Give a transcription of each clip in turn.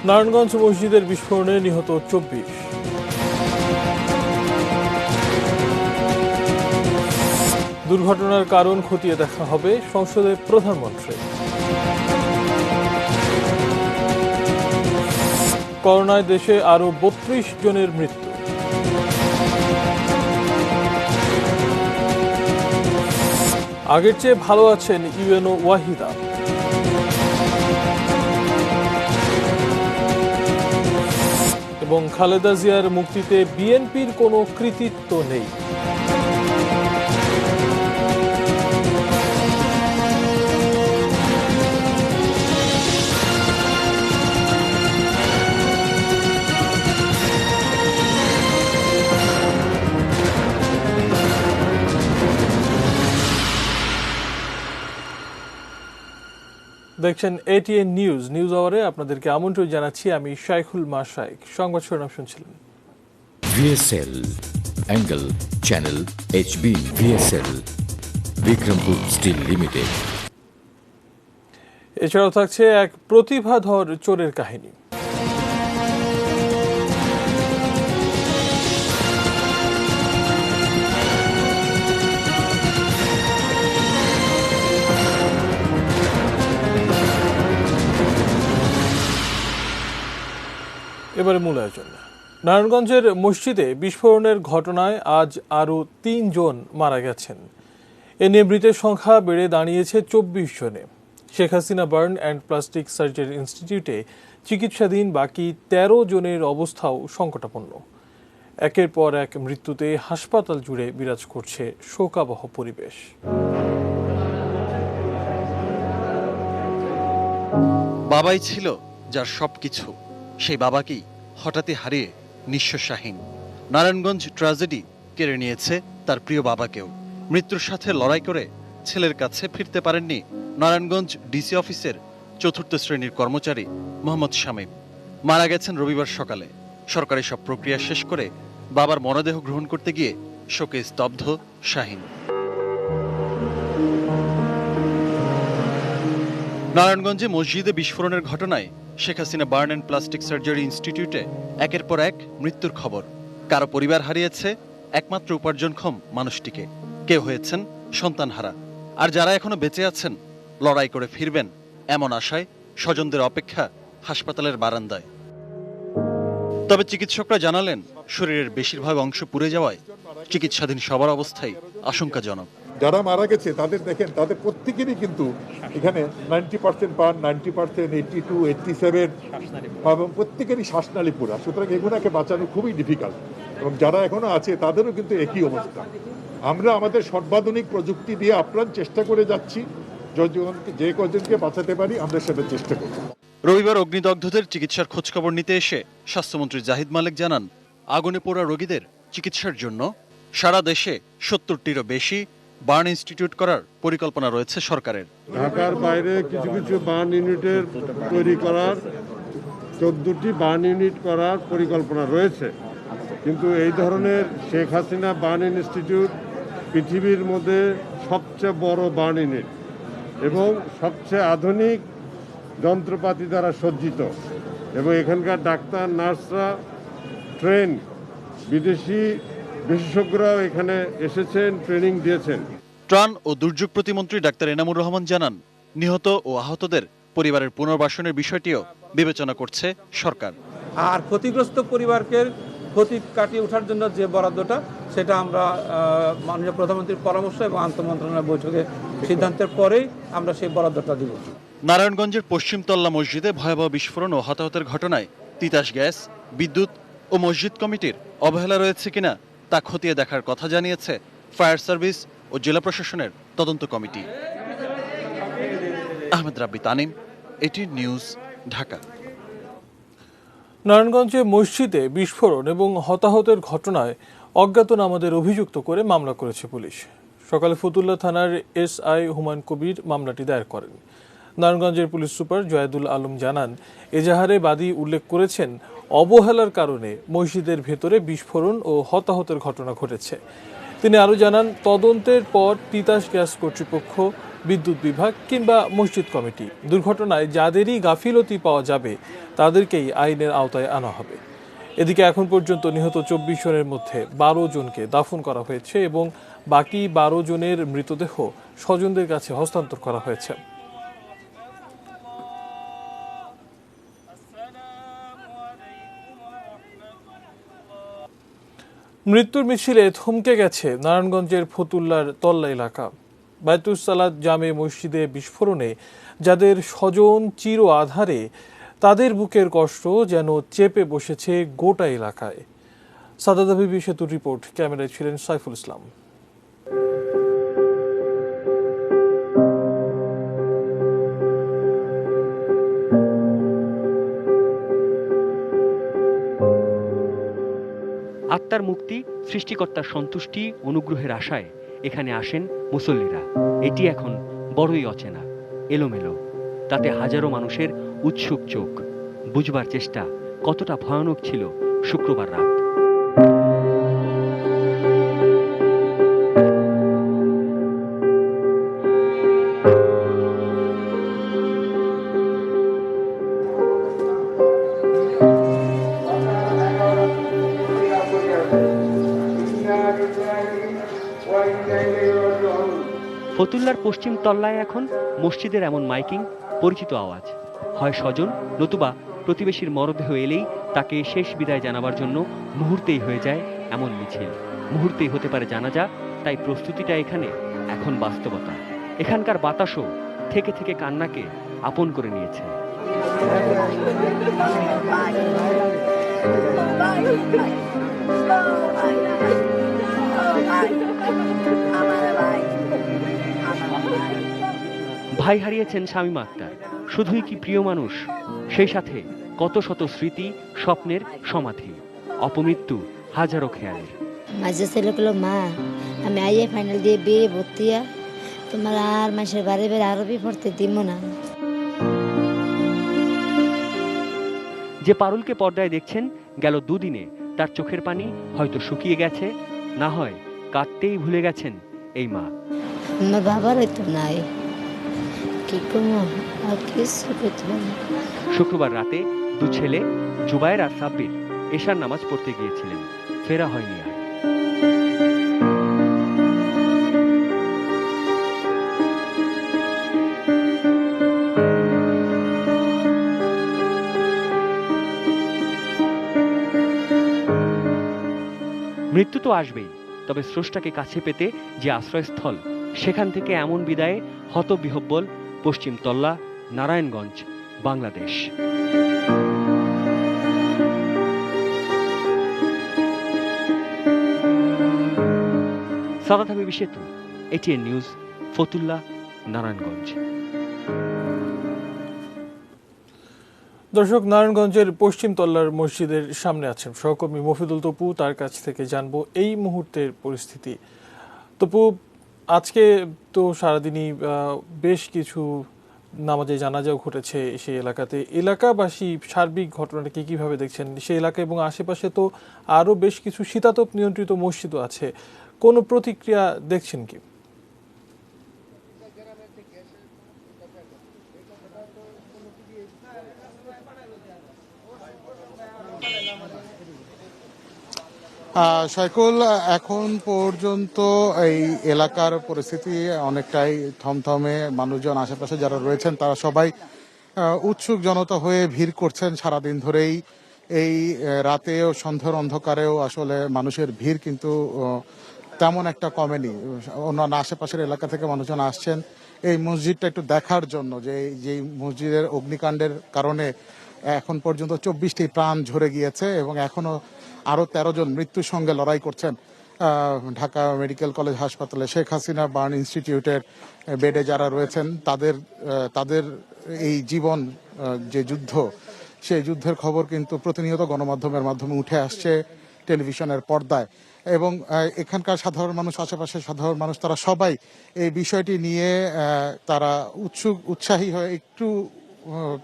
নারায়ণগঞ্জ মসজিদের বিস্ফোরণে নিহত 24। দুর্ঘটনার কারণ খতিয়ে দেখা হবে, সংসদে প্রধানমন্ত্রী। করোনায় দেশে আরও 32 জনের মৃত্যু। আগের চেয়ে ভালো আছেন ইউএনও ওয়াহিদা। এবং খালেদা জিয়ার মুক্তিতে বিএনপির কোনো কৃতিত্ব নেই। দেখছেন এটিএন নিউজ আওয়ারে আপনাদেরকে আমন্ত্রণ জানাচ্ছি। আমি শাইখুল মাশাইক। সংবাদ শিরোনাম শুনছিলেন। VSL angle channel HB VSL Bikrampur steel limited. এছাড়াও থাকছে এক প্রতিভাধর চোরের কাহিনী। এবারে মূল আয়োজন। নারায়ণগঞ্জের মসজিদে বিস্ফোরণের ঘটনায় আজ আরও 3 জন মারা গেছেন। এ নিয়ে মৃতের সংখ্যা বেড়ে দাঁড়িয়েছে 24 জনে। Sheikh Hasina burn and plastic surgery ইনস্টিটিউটে চিকিৎসাধীন বাকি 13 জনের অবস্থাও সংকটাপন্ন। একের পর এক মৃত্যুতে হাসপাতাল জুড়ে বিরাজ করছে শোকাবহ পরিবেশ। বাবাই ছিল যার সবকিছু, সেই বাবাকেই হঠাৎই হারিয়ে নিঃস্ব শাহীন। নারায়ণগঞ্জ ট্র্যাজেডি কেড়ে নিয়েছে তার প্রিয় বাবাকেও। মৃত্যুর সাথে লড়াই করে ছেলের কাছে ফিরতে পারেননি নারায়ণগঞ্জ ডিসি অফিসের 4র্থ শ্রেণীর কর্মচারী মোহাম্মদ শামীম। মারা গেছেন রবিবার সকালে। সরকারি সব প্রক্রিয়া শেষ করে বাবার মরদেহ গ্রহণ করতে গিয়ে শোকে স্তব্ধ শাহীন। নারায়ণগঞ্জে মসজিদে বিস্ফোরণের ঘটনায় Sheikh Hasina burn and plastic surgery ইনস্টিটিউটে একের পর এক মৃত্যুর খবর। কারো পরিবার হারিয়েছে একমাত্র উপার্জনক্ষম মানুষটিকে, কেউ হয়েছেন সন্তানহারা। আর যারা এখনো বেঁচে আছেন লড়াই করে ফিরবেন এমন আশায় স্বজনদের অপেক্ষা হাসপাতালের বারান্দায়। তবে চিকিৎসকরা জানালেন শরীরের বেশিরভাগ অংশ পুড়ে যাওয়ায় চিকিৎসাধীন সবার অবস্থাই আশঙ্কাজনক। যারা মারা গেছে তাদের দেখেন, তাদের প্রত্যেকেরই কিন্তু এখানে 90% পান, 90%, 82, 87 এবং প্রত্যেকেরই শ্বাসনালী পুরা। সুতরাং এগুলোকে বাঁচানো খুবই ডিফিকাল্ট এবং যারা এখনো আছে তাদেরও কিন্তু একই অবস্থা। আমরা আমাদের সর্বাধুনিক প্রযুক্তি দিয়ে আপ্রাণ চেষ্টা করে যাচ্ছি, যে কজনকে বাঁচাতে পারি আমরা সেটা চেষ্টা করব। রবিবার অগ্নিদগ্ধদের চিকিৎসার খোঁজখবর নিতে এসে স্বাস্থ্যমন্ত্রী জাহিদ মালেক জানান, আগুনে পোড়া রোগীদের চিকিৎসার জন্য সারা দেশে 70টিরও বেশি বার্ন ইনস্টিটিউট করার পরিকল্পনা রয়েছে সরকারের। ঢাকার বাইরে কিছু কিছু বার্ন ইউনিটের তৈরি করার 14টি বার্ন ইউনিট করার পরিকল্পনা রয়েছে, কিন্তু এই ধরনের শেখ হাসিনা বার্ন ইনস্টিটিউট পৃথিবীর মধ্যে সবচেয়ে বড় বার্ন ইউনিট এবং সবচেয়ে আধুনিক যন্ত্রপাতি দ্বারা সজ্জিত এবং এখানকার ডাক্তার নার্সরা ট্রেন, বিদেশি বিশেষজ্ঞরাও এখানে এসেছেন, ট্রেনিং দিয়েছেন। ত্রাণ ও দুর্যোগ প্রতিমন্ত্রী ডাক্তার এনামুর রহমান জানান, নিহত ও আহতদের পরিবারের পুনর্বাসনের বিষয়টিও বিবেচনা করছে সরকার। আর ক্ষতিগ্রস্ত পরিবারকে ক্ষতি কাটিয়ে ওঠার জন্য যে বরাদ্দটা, সেটা আমরা মাননীয় প্রধানমন্ত্রীর পরামর্শ এবং আন্তঃমন্ত্রণালয় বৈঠকে সিদ্ধান্তের পরেই আমরা সেই বরাদ্দটা দিব। নারায়ণগঞ্জের পশ্চিমতল্লা মসজিদে ভয়াবহ বিস্ফোরণ ও হতাহতের ঘটনায় তিতাস গ্যাস, বিদ্যুৎ ও মসজিদ কমিটির অবহেলা রয়েছে কিনা তা খতিয়ে দেখার কথা জানিয়েছে ফায়ার সার্ভিস ও জেলা প্রশাসনের তদন্ত কমিটি। আহমেদ রাব্বি তানিম, এটিএন নিউজ, ঢাকা। নারায়ণগঞ্জে মসজিদে বিস্ফোরণ এবং হতাহতের ঘটনায় অজ্ঞাতনামাদের অভিযুক্ত করে মামলা করেছে পুলিশ। সকালে ফতুল্লা থানার SI হুমায়ুন কবির মামলাটি দায়ের করেন। নারায়ণগঞ্জের পুলিশ সুপার জয়াদুল আলম জানান, এজাহারে বাদী উল্লেখ করেছেন অবহেলার কারণে মসজিদের ভেতরে বিস্ফোরণ ও হতাহতের ঘটনা ঘটেছে। তিনি আরও জানান, তদন্তের পর তিতাস গ্যাস কর্তৃপক্ষ বিদ্যুৎ বিভাগ কিংবা মসজিদ কমিটি। দুর্ঘটনায় যাদেরই গাফিলতি পাওয়া যাবে তাদেরকেই আইনের আওতায় আনা হবে। এদিকে এখন পর্যন্ত নিহত 24 জনের মধ্যে 12 জনকে দাফন করা হয়েছে এবং বাকি 12 জনের মৃতদেহ স্বজনদের কাছে হস্তান্তর করা হয়েছে। মৃত্যুর মিছিলে থমকে গেছে নারায়ণগঞ্জের ফতুল্লার তল্লা এলাকা। বায়তুস সালাত জামে মসজিদে বিস্ফোরণে যাদের স্বজন চির আধারে, তাদের বুকের কষ্ট যেন চেপে বসেছে গোটা এলাকায়। সাদাত হাবিবি সেতুর রিপোর্ট, ক্যামেরায় ছিলেন সাইফুল ইসলাম। আত্মার মুক্তি, সৃষ্টিকর্তার সন্তুষ্টি, অনুগ্রহের আশায় এখানে আসেন মুসল্লিরা। এটি এখন বড়ই অচেনা, এলোমেলো, তাতে হাজারো মানুষের উৎসুক চোখ। বুঝবার চেষ্টা কতটা ভয়ানক ছিল শুক্রবার রাত। ফতুল্লার পশ্চিম তল্লায় এখন মসজিদের এমন মাইকিং, পরিচিত আওয়াজ। হয় স্বজন নতুবা প্রতিবেশীর মরদেহ এলেই তাকে শেষ বিদায় জানাবার জন্য মুহূর্তেই হয়ে যায় এমন মিছিল। মুহূর্তেই হতে পারে জানাজা, তাই প্রস্তুতিটা এখানে এখন বাস্তবতা। এখানকার বাতাসও থেকে থেকে কান্নাকে আপন করে নিয়েছে। ভাই হারিয়েছেন শামীম আক্তার, শুধুই কি প্রিয় মানুষ, সেই সাথে কত শত স্মৃতি, স্বপ্নের সমাধি, অপমৃত্যু হাজারো খেয়ালের। মাঝে ছেলেগুলো, মা আমি আইএ ফাইনাল দিয়ে বিয়ে ভর্তিয়া, তোমার আর মাসের বাড়ি বেড়ে আরবি পড়তে দিব না। যে পারুলকে পর্দায় দেখছেন, গেল দুদিনে তার চোখের পানি হয়তো শুকিয়ে গেছে, না হয় কাঁদতেই ভুলে গেছেন এই মা। আমার বাবার হয়তো নাই, কি করবো আর কিছু করতে পারি। শুক্রবার রাতে দু ছেলে জুবায়ের আর সাব্বির এশার নামাজ পড়তে গিয়েছিলেন, ফেরা হয়নি আর। মৃত্যু তো আসবেই, তবে স্রষ্টাকে কাছে পেতে যে আশ্রয়স্থল, সেখান থেকে এমন বিদায়ে হতবিহ্বল পশ্চিম তল্লা, নারায়ণগঞ্জ, বাংলাদেশ। সাদাত হাবিবি সেতু, এটিএন নিউজ, ফতুল্লা, নারায়ণগঞ্জ। দর্শক, নারায়ণগঞ্জের পশ্চিম তল্লার মসজিদের সামনে আছেন সহকর্মী মফিদুল তপু। তার কাছ থেকে জানবো এই মুহূর্তের পরিস্থিতি। তপু, আজকে তো সারাদিনই বেশ কিছু নামাজে জানাজাও ঘটেছে সেই এলাকাতে। এলাকাবাসী সার্বিক ঘটনাটাকে কিভাবে দেখছেন? সেই এলাকা এবং আশেপাশে তো আরও বেশ কিছু শীতাতপ নিয়ন্ত্রিত মসজিদও আছে, কোনো প্রতিক্রিয়া দেখছেন কি? সাইকুল, এখন পর্যন্ত এই এলাকার পরিস্থিতি অনেকটাই থমথমে। মানুষজন আশেপাশে যারা রয়েছেন তারা সবাই উৎসুক জনতা হয়ে ভিড় করছেন সারাদিন ধরেই। এই রাতেও সন্ধ্যার অন্ধকারেও আসলে মানুষের ভিড় কিন্তু তেমন একটা কমেনি। অন্যান্য আশেপাশের এলাকা থেকে মানুষজন আসছেন এই মসজিদটা একটু দেখার জন্য, যে যেই মসজিদের অগ্নিকাণ্ডের কারণে এখন পর্যন্ত 24টি প্রাণ ঝরে গিয়েছে এবং এখনো আরো 13 জন মৃত্যুর সঙ্গে লড়াই করছেন ঢাকা মেডিকেল কলেজ হাসপাতালে। শেখ হাসিনা বার্ন ইনস্টিটিউটের বেডে যারা রয়েছেন তাদের এই জীবন যে যুদ্ধ, সেই যুদ্ধের খবর কিন্তু প্রতিনিয়ত গণমাধ্যমের মাধ্যমে উঠে আসছে টেলিভিশনের পর্দায়। এবং এখানকার সাধারণ মানুষ, আশেপাশের সাধারণ মানুষ, তারা সবাই এই বিষয়টি নিয়ে তারা উৎসাহী হয়ে একটু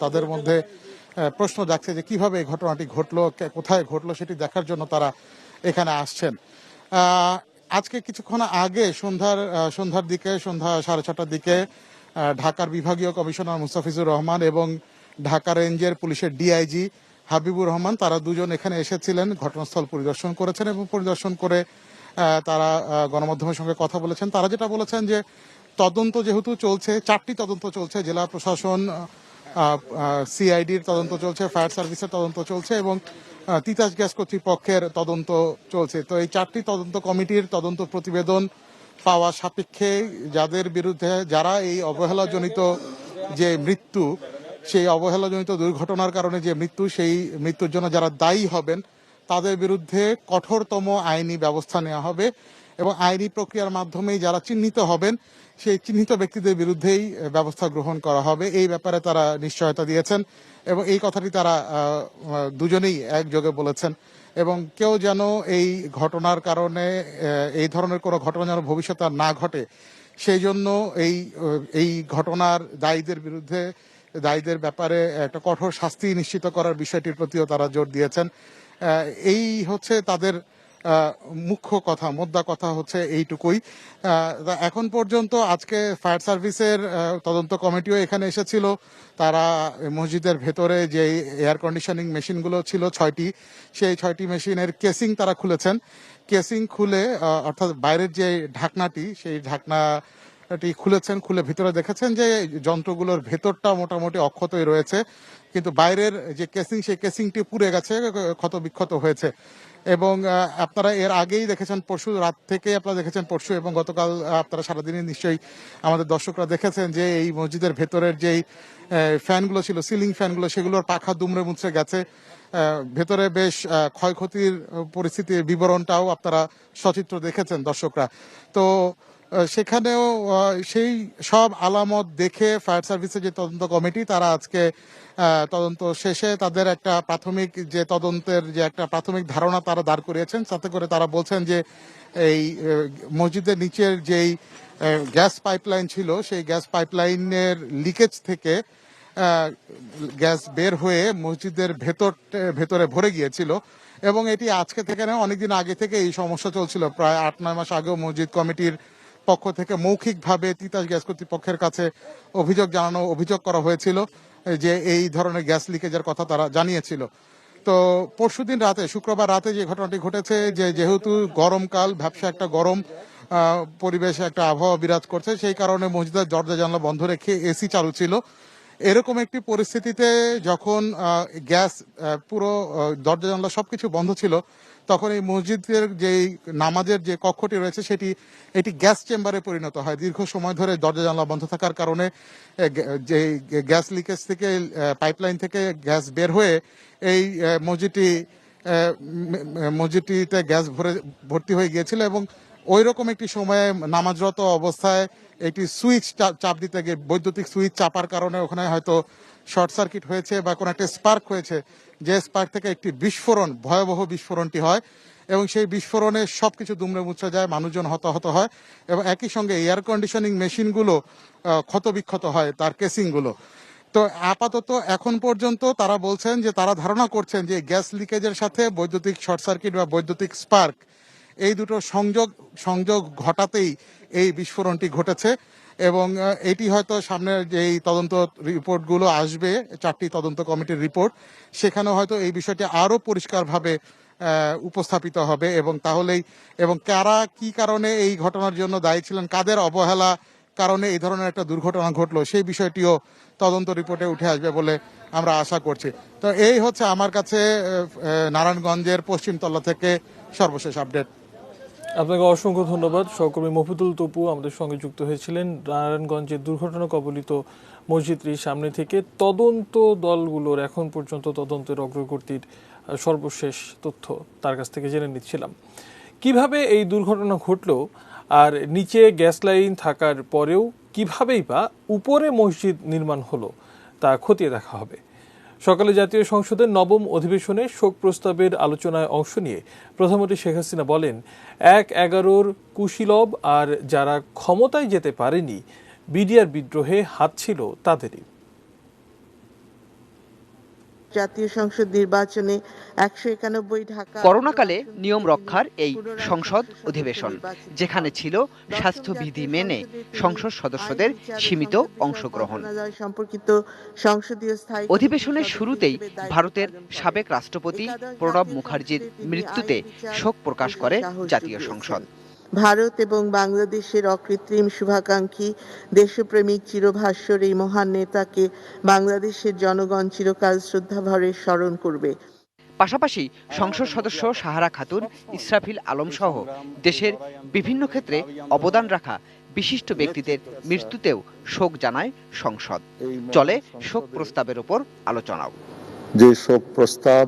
তাদের মধ্যে প্রশ্ন জাগছে যে কিভাবে এই ঘটনাটি ঘটলো, কোথায় ঘটলো সেটি দেখার জন্য তারা এখানে আসছেন। আজকে কিছুক্ষণ আগে সন্ধ্যার দিকে, সন্ধ্যা 6:30টার দিকে ঢাকার বিভাগীয় কমিশনার মুস্তাফিজুর রহমান এবং ঢাকা রেঞ্জের পুলিশের ডিআইজি হাবিবুর রহমান, তারা দুজন এখানে এসেছিলেন, ঘটনাস্থল পরিদর্শন করেছেন এবং পরিদর্শন করে তারা গণমাধ্যমের সঙ্গে কথা বলেছেন। তারা যেটা বলেছেন যে তদন্ত যেহেতু চলছে, 4টি তদন্ত চলছে, জেলা প্রশাসন, সিআইডির তদন্ত চলছে, ফায়ার সার্ভিসের তদন্ত চলছে এবং তিতাস গ্যাস কর্তৃপক্ষের তদন্ত চলছে। তো এই 4টি তদন্ত কমিটির তদন্ত প্রতিবেদন পাওয়া সাপেক্ষে যাদের বিরুদ্ধে, যারা এই অবহেলাজনিত যে মৃত্যু, সেই অবহেলাজনিত দুর্ঘটনার কারণে যে মৃত্যু, সেই মৃত্যুর জন্য যারা দায়ী হবেন তাদের বিরুদ্ধে কঠোরতম আইনি ব্যবস্থা নেওয়া হবে এবং আইনি প্রক্রিয়ার মাধ্যমেই যারা চিহ্নিত হবেন সেই চিহ্নিত ব্যক্তিদের বিরুদ্ধেই ব্যবস্থা গ্রহণ করা হবে। এই ব্যাপারে তারা নিশ্চয়তা দিয়েছেন এবং এই কথাটি তারা দুজনেই একযোগে বলেছেন এবং কেউ যেন এই ঘটনার কারণে এই ধরনের কোনো ঘটনা যেন ভবিষ্যতে আর না ঘটে, সেই জন্য এই ঘটনার দায়ীদের ব্যাপারে একটা কঠোর শাস্তি নিশ্চিত করার বিষয়টির প্রতিও তারা জোর দিয়েছেন। এই হচ্ছে তাদের মুখ্য কথা, মোদ্দা কথা হচ্ছে এইটুকুই। এখন পর্যন্ত আজকে ফায়ার সার্ভিসের তদন্ত কমিটিও এখানে এসেছিল। তারা মসজিদের ভেতরে যে এয়ার কন্ডিশনিং মেশিনগুলো ছিল 6টি, সেই 6টি মেশিনের কেসিং তারা খুলেছেন। কেসিং খুলে অর্থাৎ বাইরের যে ঢাকনাটি, সেই ঢাকনাটি খুলেছেন, খুলে ভিতরে দেখেছেন যে যন্ত্রগুলোর ভেতরটা মোটামুটি অক্ষতই রয়েছে, কিন্তু বাইরের যে কেসিং, সেই কেসিংটি পুড়ে গেছে, ক্ষত বিক্ষত হয়েছে। এবং আপনারা এর আগেই দেখেছেন, পরশু রাত থেকে আপনারা দেখেছেন, পরশু এবং গতকাল আপনারা সারাদিনে নিশ্চয়ই আমাদের দর্শকরা দেখেছেন যে এই মসজিদের ভেতরের যেই ফ্যানগুলো ছিল, সিলিং ফ্যানগুলো, সেগুলোর পাখা দুমড়ে মুচড়ে গেছে। ভেতরে বেশ ক্ষয়ক্ষতির পরিস্থিতির বিবরণটাও আপনারা সচিত্র দেখেছেন দর্শকরা। তো সেখানেও সেই সব আলামত দেখে ফায়ার সার্ভিসের যে তদন্ত কমিটি, তারা আজকে তদন্ত শেষে তাদের একটা প্রাথমিক যে তদন্তের যে একটা প্রাথমিক ধারণা তারা দাঁড় করিয়েছেন। তাতে করে তারা বলছেন যে এই মসজিদের নিচের যেই গ্যাস পাইপলাইন ছিল, সেই গ্যাস পাইপলাইনের লিকেজ থেকে গ্যাস বের হয়ে মসজিদের ভেতরে ভরে গিয়েছিল এবং এটি আজকে থেকে নয়, অনেকদিন আগে থেকে এই সমস্যা চলছিল। প্রায় 8-9 মাস আগেও মসজিদ কমিটির পক্ষ থেকে মৌখিকভাবে তিতাস গ্যাস কর্তৃপক্ষের কাছে অভিযোগ করা হয়েছিল যে এই ধরনের গ্যাস লিকেজের কথা তারা জানিয়েছিল। তো পরশুদিন রাতে, শুক্রবার রাতে যে ঘটনাটি ঘটেছে, যেহেতু গরমকাল, ভ্যাপসা একটা গরম পরিবেশে একটা আবহাওয়া বিরাজ করছে, সেই কারণে মসজিদের দরজা জানলা বন্ধ রেখে এসি চালু ছিল। এরকম একটি পরিস্থিতিতে যখন গ্যাস পুরো দরজা জানলা সবকিছু বন্ধ ছিল, তখন এই মসজিদের যেই নামাজের যে কক্ষটি রয়েছে এটি গ্যাস চেম্বারে পরিণত হয়। দীর্ঘ সময় ধরে দরজা জানলা বন্ধ থাকার কারণে যে গ্যাস লিকেজ থেকে, পাইপলাইন থেকে গ্যাস বের হয়ে এই মসজিদটিতে গ্যাস ভর্তি হয়ে গিয়েছিল এবং ওই রকম একটি সময়ে নামাজরত অবস্থায় একটি সুইচ চাপ দিতে গিয়ে, বৈদ্যুতিক সুইচ চাপার কারণে ওখানে হয়তো শর্ট সার্কিট হয়েছে বা কোনো একটা স্পার্ক হয়েছে, যে স্পার্ক থেকে একটি বিস্ফোরণ, ভয়াবহ বিস্ফোরণটি হয় এবং সেই বিস্ফোরণে সবকিছু দুমড়ে মুচড়ে যায়, মানুষজন হতাহত হয় এবং একই সঙ্গে এয়ার কন্ডিশনিং মেশিনগুলো ক্ষতবিক্ষত হয়, তার কেসিংগুলো। তো আপাতত এখন পর্যন্ত তারা বলছেন যে তারা ধারণা করছেন যে গ্যাস লিকেজের সাথে বৈদ্যুতিক শর্ট সার্কিট বা বৈদ্যুতিক স্পার্ক, এই দুটো সংযোগ ঘটাতেই এই বিস্ফোরণটি ঘটেছে এবং এটি হয়তো সামনের যেই তদন্ত রিপোর্টগুলো আসবে, 4টি তদন্ত কমিটির রিপোর্ট, সেখানে হয়তো এই বিষয়টি আরো পরিষ্কারভাবে উপস্থাপিত হবে এবং তাহলেই, এবং কারা কি কারণে এই ঘটনার জন্য দায়ী ছিলেন, কাদের অবহেলা কারণে এই ধরনের একটা দুর্ঘটনা ঘটলো, সেই বিষয়টিও তদন্ত রিপোর্টে উঠে আসবে বলে আমরা আশা করছি। তো এই হচ্ছে আমার কাছে নারায়ণগঞ্জের পশ্চিমতলা থেকে সর্বশেষ আপডেট। আপনাকে অসংখ্য ধন্যবাদ। সহকর্মী মফিদুল তপু আমাদের সঙ্গে যুক্ত হয়েছিলেন নারায়ণগঞ্জের দুর্ঘটনা কবলিত মসজিদটির সামনে থেকে। তদন্ত দলগুলোর এখন পর্যন্ত তদন্তের অগ্রগতির সর্বশেষ তথ্য তার কাছ থেকে জেনে নিচ্ছিলাম। কিভাবে এই দুর্ঘটনা ঘটলো আর নিচে গ্যাস লাইন থাকার পরেও কিভাবেই বা উপরে মসজিদ নির্মাণ হলো তা খতিয়ে দেখা হবে। সকালে জাতীয় সংসদের 9ম অধিবেশনে শোক প্রস্তাবের আলোচনায় অংশ নিয়ে প্রধানমন্ত্রী শেখ হাসিনা বলেন, 1/11 কুশীলব আর যারা ক্ষমতায় যেতে পারেনি, বিডিআর বিদ্রোহে হাত ছিল তাদেরই। জাতীয় সংসদ নির্বাচনে 191 ঢাকা করোনাকালে নিয়ম রক্ষার এই সংসদ অধিবেশন, যেখানে ছিল স্বাস্থ্যবিধি মেনে সংসদ সদস্যদের সীমিত অংশগ্রহণ। সম্পর্কিত সংসদীয় স্থায়ী অধিবেশনের শুরুতেই ভারতের সাবেক রাষ্ট্রপতি প্রণব মুখার্জির মৃত্যুতে শোক প্রকাশ করে জাতীয় সংসদ। ভারত এবং বাংলাদেশের অকৃত্রিম শুভাকাঙ্ক্ষী দেশপ্রেমিক চিরভাস্বর এই মহান নেতাকে বাংলাদেশের জনগণ চিরকাল শ্রদ্ধাভরে স্মরণ করবে। পাশাপাশি সংসদ সদস্য সাহারা খাতুন, ইসরাফিল আলম সহ দেশের বিভিন্ন ক্ষেত্রে অবদান রাখা বিশিষ্ট ব্যক্তিদের মৃত্যুতেও শোক জানায় সংসদ। চলে শোক প্রস্তাবের উপর আলোচনাও। যে শোক প্রস্তাব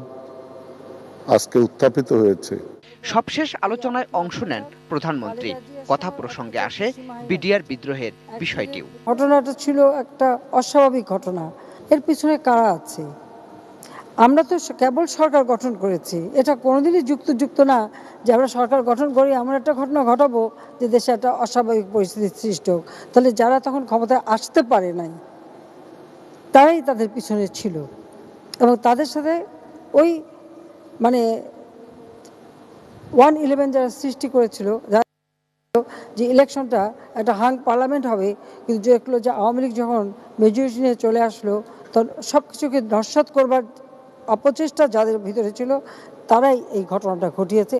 আজকে উত্থাপিত হয়েছে, সবশেষ আলোচনায় অংশ নেন প্রধানমন্ত্রী। কথা প্রসঙ্গে আসে বিডিআর বিদ্রোহের বিষয়টিও। ঘটনাটা ছিল একটা অস্বাভাবিক ঘটনা, এর পিছনে কারা আছে? আমরা তো কেবল সরকার গঠন করেছি, এটা কোনোদিনই যুক্ত না যে আমরা সরকার গঠন করি এমন একটা ঘটনা ঘটাবো যে দেশে একটা অস্বাভাবিক পরিস্থিতির সৃষ্টি হোক। তাহলে যারা তখন ক্ষমতায় আসতে পারে নাই তারাই তাদের পিছনে ছিল, এবং তাদের সাথে ওই মানে 111 যারা সৃষ্টি করেছিল, যে ইলেকশনটা একটা হাং পার্লামেন্ট হবে, কিন্তু দেখলো যে আওয়ামী লীগ যখন মেজরিটি নিয়ে চলে আসলো তখন সব কিছুকে নস্যাৎ করবার অপচেষ্টা যাদের ভিতরে ছিল তারাই এই ঘটনাটা ঘটিয়েছে।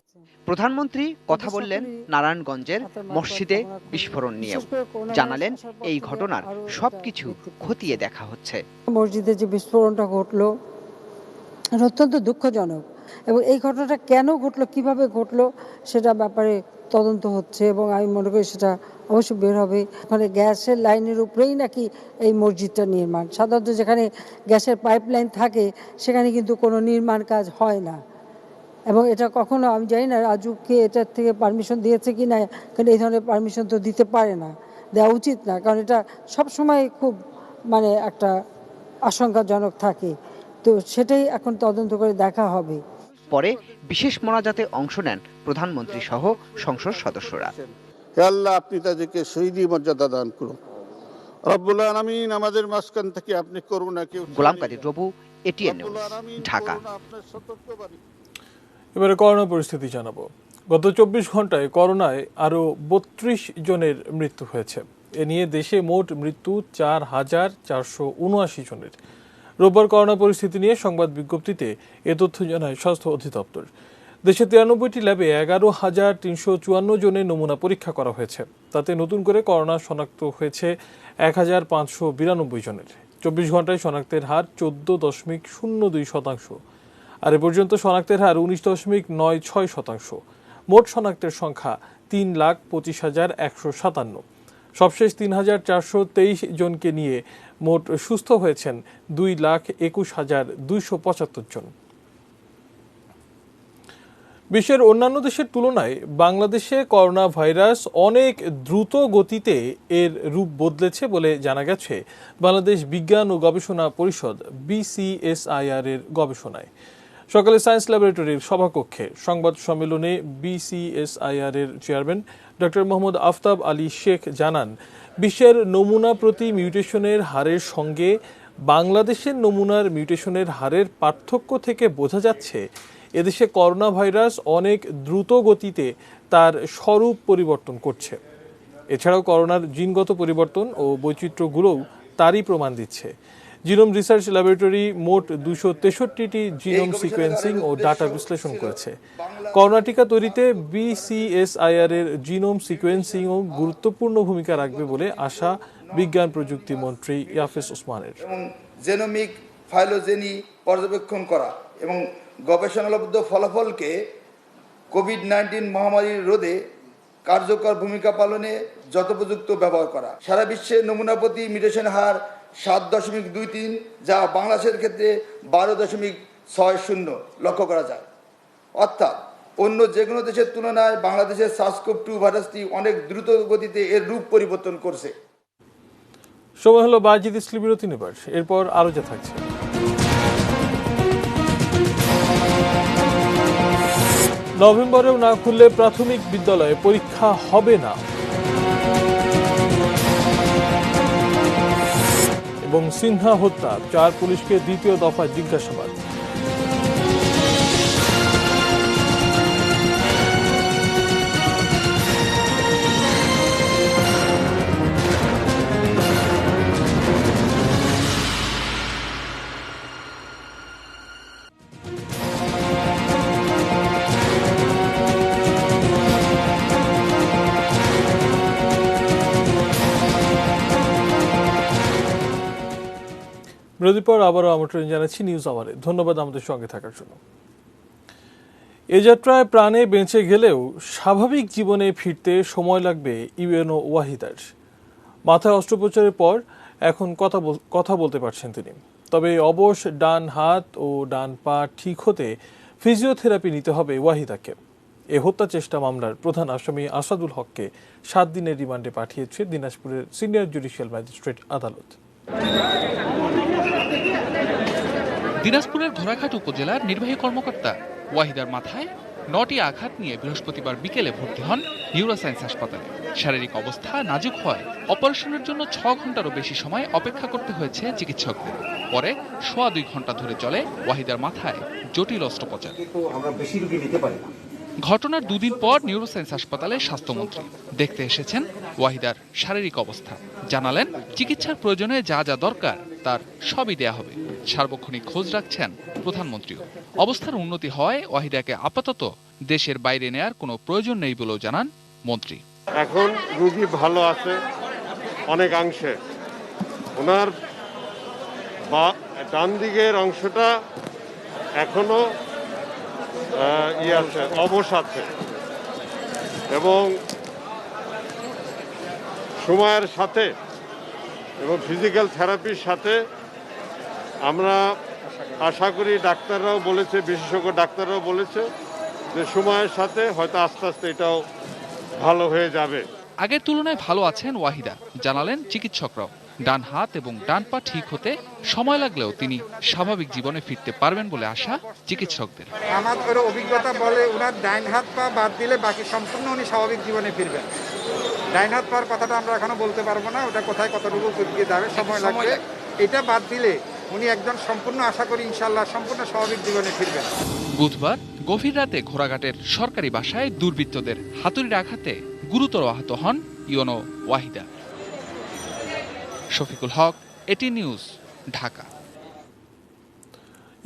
প্রধানমন্ত্রী কথা বললেন নারায়ণগঞ্জের মসজিদে বিস্ফোরণ নিয়েও। জানালেন এই ঘটনার সবকিছু খতিয়ে দেখা হচ্ছে। মসজিদে যে বিস্ফোরণটা ঘটলো অত্যন্ত দুঃখজনক, এবং এই ঘটনাটা কেন ঘটলো, কিভাবে ঘটলো সেটা ব্যাপারে তদন্ত হচ্ছে, এবং আমি মনে করি সেটা অবশ্যই বের হবে। ওখানে গ্যাসের লাইনের উপরেই নাকি এই মসজিদটা নির্মাণ। সাধারণত যেখানে গ্যাসের পাইপ লাইন থাকে সেখানে কিন্তু কোনো নির্মাণ কাজ হয় না, এবং এটা কখনো আমি জানি না রাজুকে এটার থেকে পারমিশন দিয়েছে কি না, কারণ এই ধরনের পারমিশন তো দিতে পারে না, দেওয়া উচিত না, কারণ এটা সবসময় খুব মানে একটা আশঙ্কাজনক থাকে। তো সেটাই এখন তদন্ত করে দেখা হবে। পরে বিশেষ মোনাজাতে অংশ নেন প্রধানমন্ত্রী সহ সংসদ সদস্যরা। হে আল্লাহ, আপনি তাদেরকে শহীদী মর্যাদা দান করুন। রব্বুল আলামিন আমাদের মাঝখান থেকে আপনি করুণা কেউ। গোলাম কাদের রবু, এটিএন নিউজ, ঢাকা। এবারে করোনা পরিস্থিতি জানাবো। গত 24 ঘন্টায় করোনায় আরও 32 জনের মৃত্যু হয়েছে। এ নিয়ে দেশে মোট মৃত্যু 4,479 জনের। রোববার করোনা পরিস্থিতি নিয়ে সংবাদ বিজ্ঞপ্তিতে এ তথ্য জানায় স্বাস্থ্য অধিদপ্তর। দেশে 93টি ল্যাবে 11,354 জনের নমুনা পরীক্ষা করা হয়েছে। তাতে নতুন করে করোনা শনাক্ত হয়েছে 1,592 জনের। 24 ঘন্টায় শনাক্তের হার 14.02%। আর এ পর্যন্ত শনাক্তের হার 19.96%। মোট শনাক্তের সংখ্যা 3,25,157। সবশেষ 3,423 জনকে নিয়ে মোট সুস্থ হয়েছেন 2,21,275 জন। বিশ্বের অন্যান্য দেশের তুলনায় বাংলাদেশে করোনা ভাইরাস অনেক দ্রুত গতিতে এর রূপ বদলেছে বলে জানা গেছে বাংলাদেশ বিজ্ঞান ও গবেষণা পরিষদ BCSIR এর গবেষণায়। সকালে সায়েন্স ল্যাবরেটরির সভাকক্ষে সংবাদ সম্মেলনে BCSIR এর চেয়ারম্যান ডক্টর মোহাম্মদ আফতাব আলী শেখ জানান, বিশ্বের নমুনা প্রতি মিউটেশনের হারের সঙ্গে বাংলাদেশের নমুনার মিউটেশনের হারের পার্থক্য থেকে বোঝা যাচ্ছে এদেশে করোনা ভাইরাস অনেক দ্রুত গতিতে তার স্বরূপ পরিবর্তন করছে। এছাড়াও করোনার জিনগত পরিবর্তন ও বৈচিত্র্যগুলোও তারই প্রমাণ দিচ্ছে। জিনোম রিসার্চ ল্যাবরেটরি মোট 263টি জিনোম সিকোয়েন্সিং ও ডাটা বিশ্লেষণ করেছে। করোনা টিকা তৈরিতে BCSIR এর জিনোম সিকোয়েন্সিংও গুরুত্বপূর্ণ ভূমিকা রাখবে বলে আশা বিজ্ঞান প্রযুক্তি মন্ত্রী ইয়াফেস ওসমানের। জেনোমিক ফাইলোজেনি পর্যবেক্ষণ করা এবং গবেষণালব্ধ ফলাফলকে কোভিড-19 মহামারীর রোধে কার্যকর ভূমিকা পালনে যথোপযুক্ত ব্যবহার করা। সারা বিশ্বে নমুনা প্রতি মিউটেশন হার 7.23, যা বাংলাদেশের ক্ষেত্রে 12.60 লক্ষ্য করা যায়। অর্থাৎ অন্য যে কোনো দেশের তুলনায় বাংলাদেশের SARS-CoV-2 ভাইরাসটি অনেক দ্রুত গতিতে এর রূপ পরিবর্তন করছে। সময় হলো বাজিদ ইসলামী বিরতি নেবার, এরপর আরো যা থাকছে। নভেম্বরেও না খুললে প্রাথমিক বিদ্যালয়ে পরীক্ষা হবে না। এবং সিনহা হত্যা 4 পুলিশকে দ্বিতীয় দফায় জিজ্ঞাসাবাদ। বিরতির পর আবারও আমন্ত্রণ জানাচ্ছি নিউজ আওয়ারে। ধন্যবাদ আমাদের সঙ্গে থাকার জন্য। এ যাত্রায় প্রাণে বেঁচে গেলেও স্বাভাবিক জীবনে ফিরতে সময় লাগবে ইউএনও ওয়াহিদার। মাথায় অস্ত্রোপচারের পর এখন কথা বলতে পারছেন তিনি। তবে অবশ ডান হাত ও ডান পা ঠিক হতে ফিজিওথেরাপি নিতে হবে ওয়াহিদাকে। এ হত্যা চেষ্টা মামলার প্রধান আসামি আসাদুল হককে 7 দিনের রিমান্ডে পাঠিয়েছে দিনাজপুরের সিনিয়র জুডিশিয়াল ম্যাজিস্ট্রেট আদালত। দিনাজপুরের ঘোড়াঘাট উপজেলার নির্বাহী কর্মকর্তা ওয়াহিদার মাথায় 9টি আঘাত নিয়ে বৃহস্পতিবার বিকেলে ভর্তি হন নিউরোসায়েন্স হাসপাতালে। শারীরিক অবস্থা নাজুক হয় অপারেশনের জন্য 6 ঘন্টারও বেশি সময় অপেক্ষা করতে হয়েছে চিকিৎসকদের। পরে 2.25 ঘন্টা ধরে চলে ওয়াহিদার মাথায় জটিল অস্ত্রোপচার। ঘটনার 2 দিন পর নিউরোসায়েন্স হাসপাতালে স্বাস্থ্যমন্ত্রী দেখতে এসেছেন ওয়াহিদার শারীরিক অবস্থা। জানালেন চিকিৎসার প্রয়োজনে যা যা দরকার তার সবই দেয়া হবে। সার্বক্ষণিক খোঁজ রাখছেন প্রধানমন্ত্রীও। অবস্থার উন্নতি হওয়ায় ওয়াহিদাকে আপাতত দেশের বাইরে নেয়ার কোনো প্রয়োজন নেই বলেও জানান মন্ত্রী। এখন রোগী ভালো আছে অনেকাংশে। ওনার ডান দিকের অংশটা এখনো অবশ আছে এবং সময়ের সাথে এবং ফিজিক্যাল থেরাপির সাথে আমরা আশা করি, ডাক্তাররাও বলেছে, বিশেষজ্ঞ ডাক্তাররাও বলেছে যে সময়ের সাথে হয়তো আস্তে আস্তে এটাও ভালো হয়ে যাবে। আগের তুলনায় ভালো আছেন ওয়াহিদা, জানালেন চিকিৎসকরাও। ডান হাত এবং ডান পা ঠিক হতে সময় লাগলেও তিনি স্বাভাবিক জীবনে ফিরতে পারবেন বলে আশা চিকিৎসকদের। আমাদের অভিজ্ঞতা বলে ওনার ডাইন হাত পা বাদ দিলে বাকি সম্পূর্ণ উনি স্বাভাবিক জীবনে ফিরবেন। ডাইন হাত পার কথাটা আমরা এখনো বলতে পারবো না, ওটা কোথায় কতটুকু গিয়ে যাবে, সময় লাগবে। এটা বাদ দিলে উনি একজন সম্পূর্ণ, আশা করি ইনশাল্লাহ সম্পূর্ণ স্বাভাবিক জীবনে ফিরবেন। বুধবার গভীর রাতে ঘোড়াঘাটের সরকারি বাসায় দুর্বৃত্তদের হাতুড়ির আঘাতে গুরুতর আহত হন UNO Wahida. Shafiqul Haque, ATN news, Dhaka.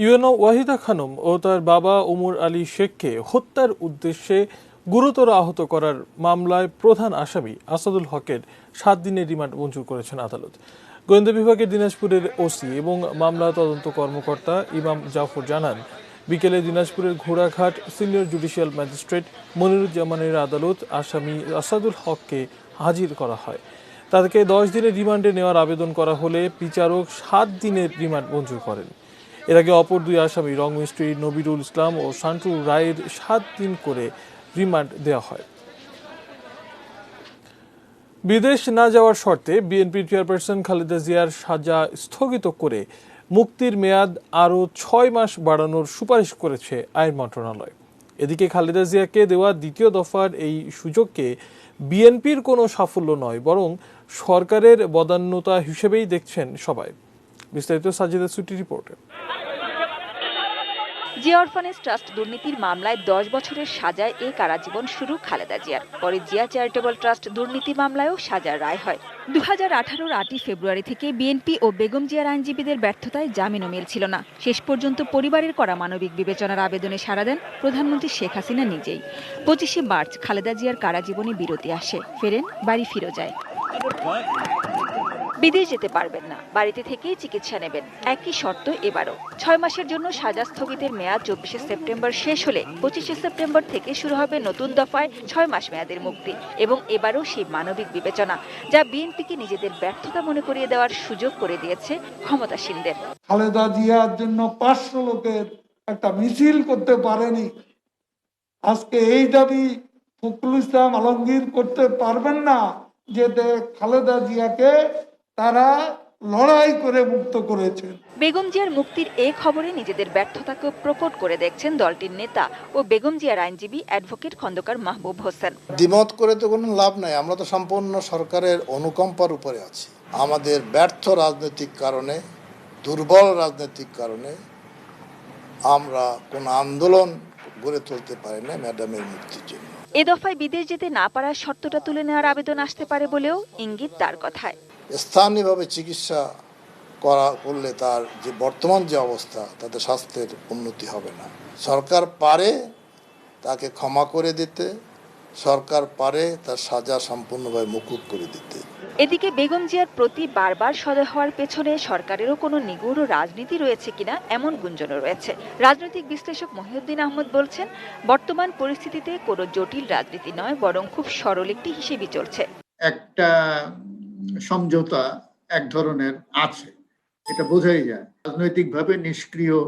UNO Wahida Khanam ও তার বাবা ওমর আলী শেখকে হত্যার উদ্দেশ্যে গুরুতর আহত করার মামলায় প্রধান আসামি আসাদুল হকের 7 দিনের রিমান্ড মঞ্জুর করেছেন আদালত। গোয়েন্দা বিভাগের দিনাজপুরের ওসি এবং মামলা তদন্ত কর্মকর্তা ইমাম জাফর জানান, বিকেলে দিনাজপুরের ঘোড়াঘাট সিনিয়র জুডিশিয়াল ম্যাজিস্ট্রেট মনিরুজ্জামানের আদালত আসামি আসাদুল হককে হাজির করা হয়। তাদেরকে 10 দিনের রিমান্ডে নেওয়ার আবেদন করা হলে বিচারক 7 দিনের রিমান্ড মঞ্জুর করেন। এর আগে অপর 2 আসামি রংমিস্ত্রি নবিরুল ইসলাম ও শান্টু রায়ের 7 দিন করে রিমান্ড দেওয়া হয়। বিদেশ না যাওয়ার শর্তে বিএনপি চেয়ারপারসন খালেদা জিয়ার সাজা স্থগিত করে মুক্তির মেয়াদ আরও 6 মাস বাড়ানোর সুপারিশ করেছে আইন মন্ত্রণালয়। এদিকে খালেদা জিয়াকে দেওয়া দ্বিতীয় দফার এই সুযোগকে বিএনপির কোনো সাফল্য নয়, বরং সরকারের বদান্যতা হিসেবেই দেখছেন সবাই। বিস্তারিত সাজিদা সুটি রিপোর্টে। জিয়া অরফানেজ ট্রাস্ট দুর্নীতির মামলায় 10 বছরের সাজায় এই কারাজীবন শুরু খালেদা জিয়ার। পরে জিয়া চ্যারিটেবল ট্রাস্ট দুর্নীতি মামলায়ও সাজার রায় হয়। 2018-র 8 ফেব্রুয়ারি থেকে বিএনপি ও বেগম জিয়ার আইনজীবীদের ব্যর্থতায় জামিনও মিলছিল না। শেষ পর্যন্ত পরিবারের করা মানবিক বিবেচনার আবেদনে সাড়া দেন প্রধানমন্ত্রী শেখ হাসিনা নিজেই। 25শে মার্চ খালেদা জিয়ার কারাজীবনে বিরতি আসে, ফেরেন বাড়ি ফিরে যায়। বিদেশ যেতে পারবেন না, বাড়িতে থেকেই চিকিৎসা নেবেন, একই শর্ত এবারও। 6 মাসের জন্য সাজা স্থগিতের মেয়াদ 24শে সেপ্টেম্বর শেষ হলে 25শে সেপ্টেম্বর থেকে শুরু হবে নতুন দফায় 6 মাস মেয়াদের মুক্তি। এবং এবারও সেই মানবিক বিবেচনা, যা বিএনপিকে নিজেদের ব্যর্থতা মনে করিয়ে দেওয়ার সুযোগ করে দিয়েছে ক্ষমতাসীনদের। খালেদা জিয়ার জন্য 500 লোকের একটা মিছিল করতে পারেনি, আজকে এই দাবি ফখরুল ইসলাম আলমগীর করতে পারবেন না যে খালেদা জিয়াকে তারা লড়াই করে মুক্ত করেছেন। বেগম জিয়ার মুক্তির এই খবরে নিজেদের ব্যর্থতাকে প্রকট করে দেখছেন দলটির নেতা ও বেগম জিয়ার আইনজীবী অ্যাডভোকেট খন্দকার মাহবুব হোসেন। দ্বিমত করে তো কোনো লাভ নাই, আমরা তো সম্পূর্ণ সরকারের অনুকম্পার উপরে আছি। আমাদের ব্যর্থ রাজনৈতিক কারণে, দুর্বল রাজনৈতিক কারণে আমরা কোনো আন্দোলন গড়ে তুলতে পারি না ম্যাডামের মুক্তির জন্য। এ দফায় বিদেশ যেতে না পারার শর্তটা তুলে নেওয়ার আবেদন আসতে পারে বলেও ইঙ্গিত তার কথায়। স্থানীয়ভাবে চিকিৎসা করলে তার যে বর্তমান যে অবস্থা, তাতে স্বাস্থ্যের উন্নতি হবে না। সরকার পারে তাকে ক্ষমা করে দিতে, সরকার পারে তার সাজা সম্পূর্ণভাবে মকুব করে দিতে। এদিকে বেগম জিয়ার প্রতি বারবার সদয় হওয়ার পেছনে সরকারেরও কোনো নিগূঢ় রাজনীতি রয়েছে কিনা এমন গুঞ্জনও রয়েছে। রাজনৈতিক বিশ্লেষক মহিউদ্দিন আহমদ বলছেন, বর্তমান পরিস্থিতিতে কোনো জটিল রাজনীতি নয়, বরং খুব সরল একটি হিসেবই চলছে। একটা সমঝোতা এক ধরনের আছে, এটা বোঝাই যায়। রাজনৈতিকভাবে নিষ্ক্রিয়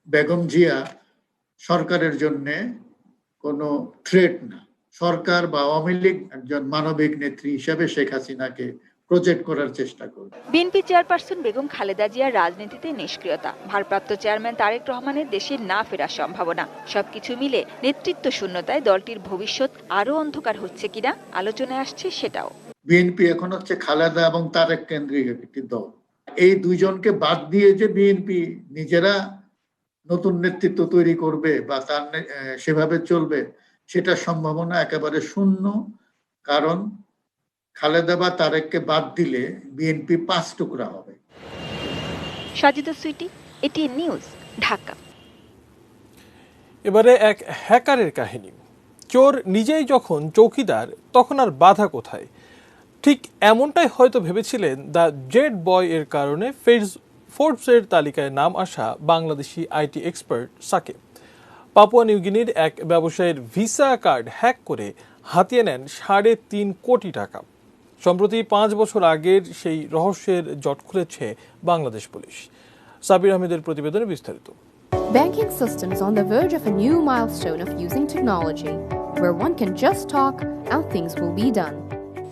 বেগম জিয়া সরকারের জন্য কোনো থ্রেট না। সরকার বা আওয়ামী লীগ একজন মানবিক নেত্রী হিসেবে শেখ হাসিনাকে প্রজেক্ট করার চেষ্টা করবে। বিএনপি চেয়ারপারসন বেগম খালেদা জিয়ার রাজনীতিতে নিষ্ক্রিয়তা, ভারপ্রাপ্ত চেয়ারম্যান তারেক রহমানের দেশে না ফেরার সম্ভাবনা, সবকিছু মিলে নেতৃত্ব শূন্যতায় দলটির ভবিষ্যৎ আরো অন্ধকার হচ্ছে কিনা আলোচনায় আসছে সেটাও। বিএনপি এখন হচ্ছে খালেদা এবং তারেক কেন্দ্রিক একটি দল। এই দুইজনকে বাদ দিয়ে যে বিএনপি নিজেরা নতুন নেতৃত্ব তৈরি করবে বা তার সেভাবে চলবে, সেটা সম্ভাবনা একেবারে শূন্য। কারণ খালেদা বা তারেককে বাদ দিলে বিএনপি 5 টুকরা হবে। সাজিদা সুইটি, এটিএন নিউজ, ঢাকা। এবারে এক হ্যাকারের কাহিনী। চোর নিজেই যখন চৌকিদার, তখন আর বাধা কোথায়? ঠিক এমনটাই হয়তো ভেবেছিলেন দ্য জেড বয় এর কারণে ফোর্বসের তালিকায় নাম আসা Bangladeshi IT expert Sakib. Papua নিউগিনির এক ব্যবসায়ীর ভিসা কার্ড হ্যাক করে হাতিয়ে নেন 3.5 কোটি টাকা। সম্প্রতি 5 বছর আগের সেই রহস্যের জট খুলেছে বাংলাদেশ পুলিশ। সাবির আহমেদের প্রতিবেদনে বিস্তারিত। Banking systems on the verge of a new milestone of using technology, where one can just talk and things will be done.